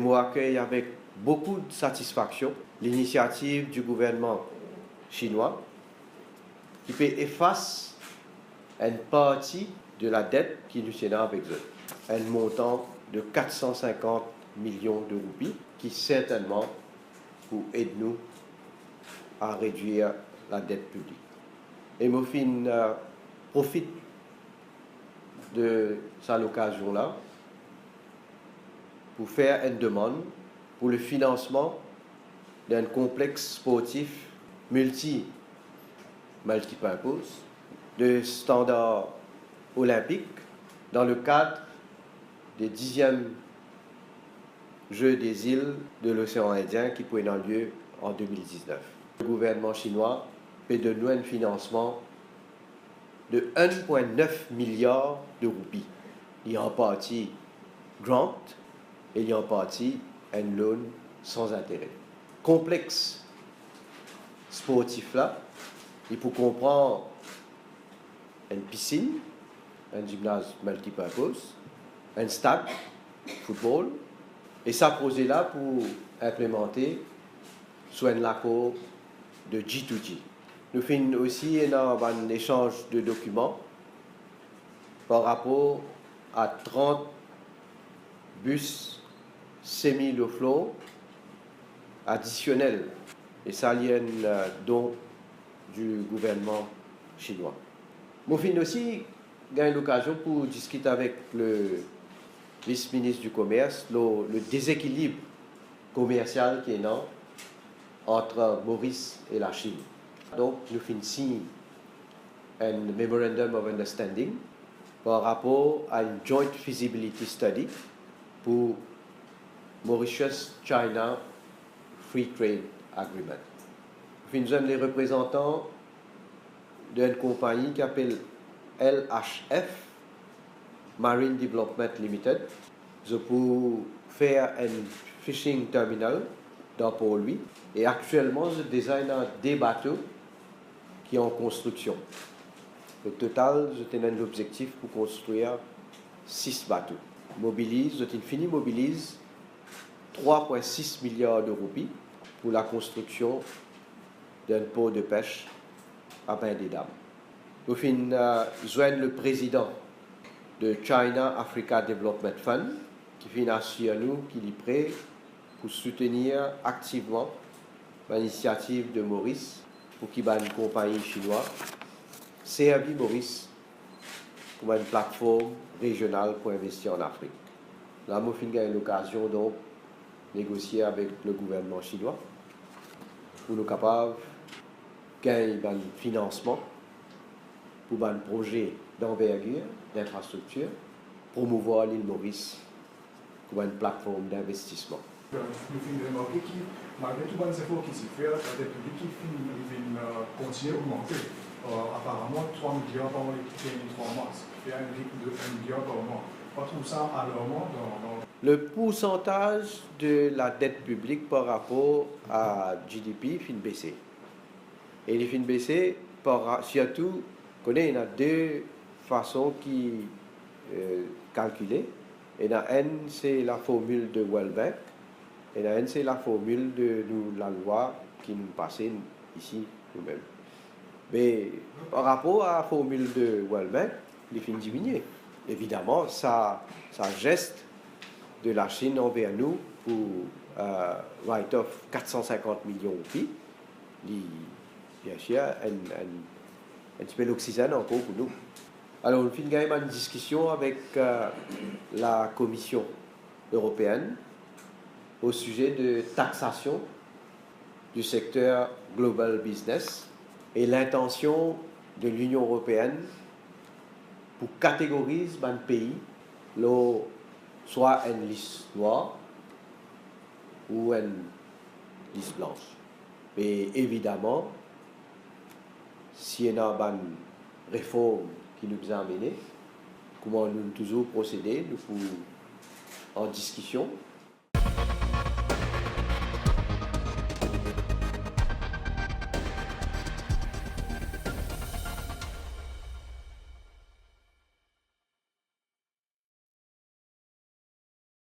moi accueille avec beaucoup de satisfaction l'initiative du gouvernement chinois qui fait efface une partie de la dette qui nous tient avec eux, un montant de 450 millions de roupies qui certainement pour aider nous à réduire la dette publique. Et Mofin profite de cette occasion-là pour faire une demande pour le financement d'un complexe sportif multipurpose de standard olympique dans le cadre des 10e Jeux des îles de l'océan Indien qui pourraient avoir lieu en 2019. Le gouvernement chinois fait de nous un financement de 1,9 milliard de roupies. Il y a en partie grant et il y a en partie un loan sans intérêt. Complexe sportif là, il faut comprendre une piscine, un gymnase multipurpose, un stade, football, et ça projet là pour implémenter soit un accord de G2G. Nous faisons aussi un échange de documents par rapport à 30 bus semi-low flow additionnels. Et ça vient don du gouvernement chinois. Nous faisons aussi l'occasion pour discuter avec le vice-ministre du Commerce le déséquilibre commercial qui est là entre Maurice et la Chine. Donc, nous finissons un Memorandum of Understanding par rapport à une Joint Feasibility Study pour Mauritius-China Free Trade Agreement. Nous sommes les représentants d'une compagnie qui s'appelle LHF, Marine Development Limited, pour faire un fishing terminal dans Port-Louis. Et actuellement, je design des bateaux qui sont en construction. Au total, je tenais l'objectif pour construire 6 bateaux. Je mobilise 3,6 milliards de roupies pour la construction d'un port de pêche à Bain-des-Dames. Nous joignons le président de China Africa Development Fund qui finance nous, qui est prêt pour soutenir activement l'initiative de Maurice pour qu'il y ait une compagnie chinoise servir Maurice comme une plateforme régionale pour investir en Afrique. Là, nous avons l'occasion de négocier avec le gouvernement chinois pour nous capables de gagner un financement pour un projet d'envergure, d'infrastructure, promouvoir l'île Maurice comme une plateforme d'investissement. Nous avons remarqué que malgré tous les efforts qui se font, la dette publique continue à augmenter. Apparemment, 3 milliards par mois les 3 mois, ce qui fait un rythme de 1 milliard par mois. On trouve ça alarmant dans... Le pourcentage de la dette publique par rapport à GDP fin baissé. Et les fin baissé, surtout, il y a deux façons qui calculer. Et une, c'est la formule de World Bank. Et une, c'est la formule de la loi qui nous passe ici nous-mêmes. Mais par rapport à la formule de World Bank, les fins diminuer. Évidemment, ça geste de la Chine envers nous pour write-off 450 millions de roupies. Bien sûr, un petit peu d'oxygène encore pour nous. Alors, on finit quand même une discussion avec la Commission européenne au sujet de taxation du secteur global business et l'intention de l'Union européenne pour catégoriser un pays, soit une liste noire ou une liste blanche. Mais évidemment, si on a une réforme qui nous a amené, comment nous toujours procéder, nous pouvons en discussion